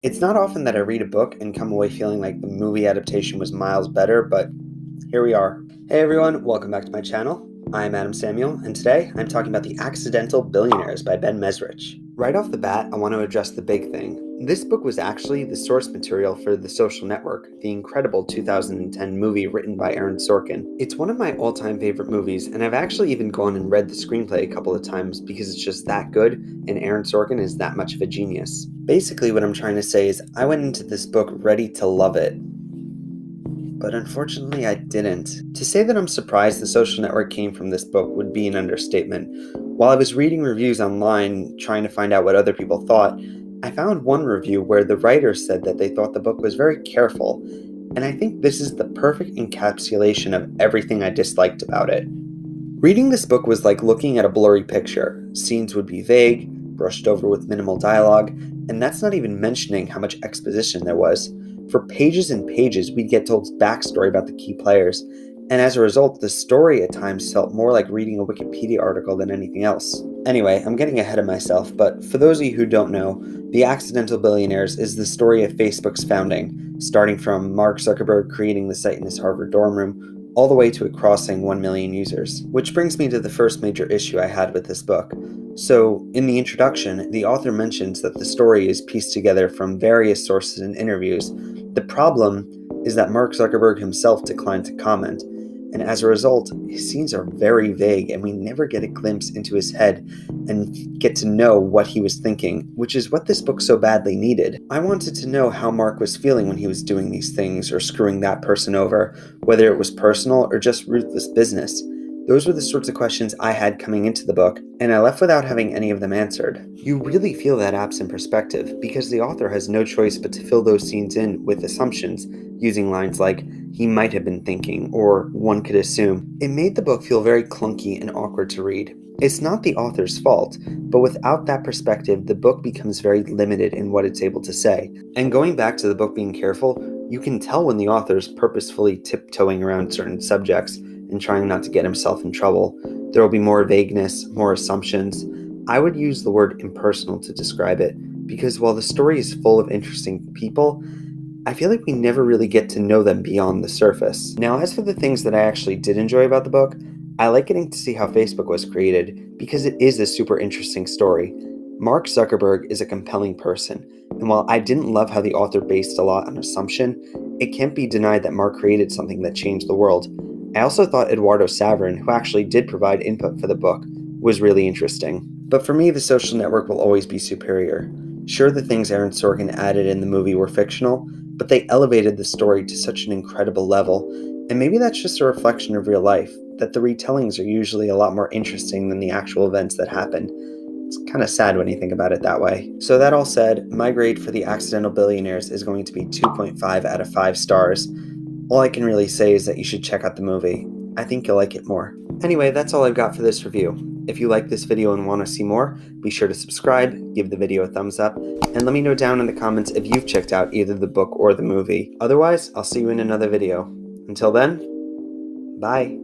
It's not often that I read a book and come away feeling like the movie adaptation was miles better, but here we are. Hey everyone, welcome back to my channel. I'm Adam Samuel, and today I'm talking about The Accidental Billionaires by Ben Mezrich. Right off the bat, I want to address the big thing. This book was actually the source material for The Social Network, the incredible 2010 movie written by Aaron Sorkin. It's one of my all-time favorite movies, and I've actually even gone and read the screenplay a couple of times because it's just that good, and Aaron Sorkin is that much of a genius. Basically, what I'm trying to say is I went into this book ready to love it, but unfortunately I didn't. To say that I'm surprised The Social Network came from this book would be an understatement. While I was reading reviews online trying to find out what other people thought, I found one review where the writer said that they thought the book was very careful, and I think this is the perfect encapsulation of everything I disliked about it. Reading this book was like looking at a blurry picture. Scenes would be vague, brushed over with minimal dialogue, and that's not even mentioning how much exposition there was. For pages and pages, we'd get told backstory about the key players, and as a result, the story at times felt more like reading a Wikipedia article than anything else. Anyway, I'm getting ahead of myself, but for those of you who don't know, The Accidental Billionaires is the story of Facebook's founding, starting from Mark Zuckerberg creating the site in his Harvard dorm room, all the way to it crossing 1 million users. Which brings me to the first major issue I had with this book. So, in the introduction, the author mentions that the story is pieced together from various sources and interviews. The problem is that Mark Zuckerberg himself declined to comment, and as a result, his scenes are very vague and we never get a glimpse into his head and get to know what he was thinking, which is what this book so badly needed. I wanted to know how Mark was feeling when he was doing these things or screwing that person over, whether it was personal or just ruthless business. Those were the sorts of questions I had coming into the book, and I left without having any of them answered. You really feel that absent perspective, because the author has no choice but to fill those scenes in with assumptions, using lines like, "he might have been thinking," or "one could assume." It made the book feel very clunky and awkward to read. It's not the author's fault, but without that perspective, the book becomes very limited in what it's able to say. And going back to the book being careful, you can tell when the author is purposefully tiptoeing around certain subjects and trying not to get himself in trouble. There will be more vagueness, more assumptions. I would use the word impersonal to describe it, because while the story is full of interesting people, I feel like we never really get to know them beyond the surface. Now, as for the things that I actually did enjoy about the book, I like getting to see how Facebook was created, because it is a super interesting story. Mark Zuckerberg is a compelling person, and while I didn't love how the author based a lot on assumption, it can't be denied that Mark created something that changed the world. I also thought Eduardo Saverin, who actually did provide input for the book, was really interesting. But for me, The Social Network will always be superior. Sure, the things Aaron Sorkin added in the movie were fictional, but they elevated the story to such an incredible level, and maybe that's just a reflection of real life, that the retellings are usually a lot more interesting than the actual events that happen. It's kind of sad when you think about it that way. So that all said, my grade for The Accidental Billionaires is going to be 2.5 out of 5 stars. All I can really say is that you should check out the movie. I think you'll like it more. Anyway, that's all I've got for this review. If you like this video and want to see more, be sure to subscribe, give the video a thumbs up, and let me know down in the comments if you've checked out either the book or the movie. Otherwise, I'll see you in another video. Until then, bye.